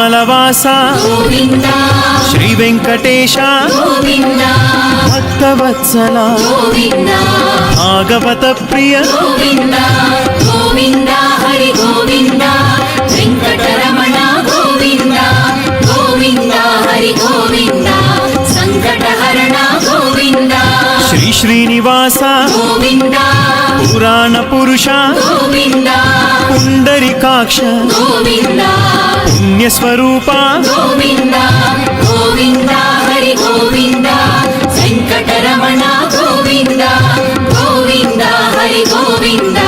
తిరుమలవాస గోవింద శ్రీ వెంకటేశ గోవింద భక్తవత్సల గోవింద భాగవత ప్రియ గోవింద గోవింద హరి గోవింద వెంకటరమణ గోవింద గోవింద హరి గోవింద సంకటహరణ గోవింద శ్రీ శ్రీనివాస గోవింద పురాణ పురుష గోవింద పుండరికాక్ష గోవింద పుణ్యస్వరూప గోవింద గోవింద హరి గోవింద వెంకటరమణ గోవింద గోవింద హరి గోవింద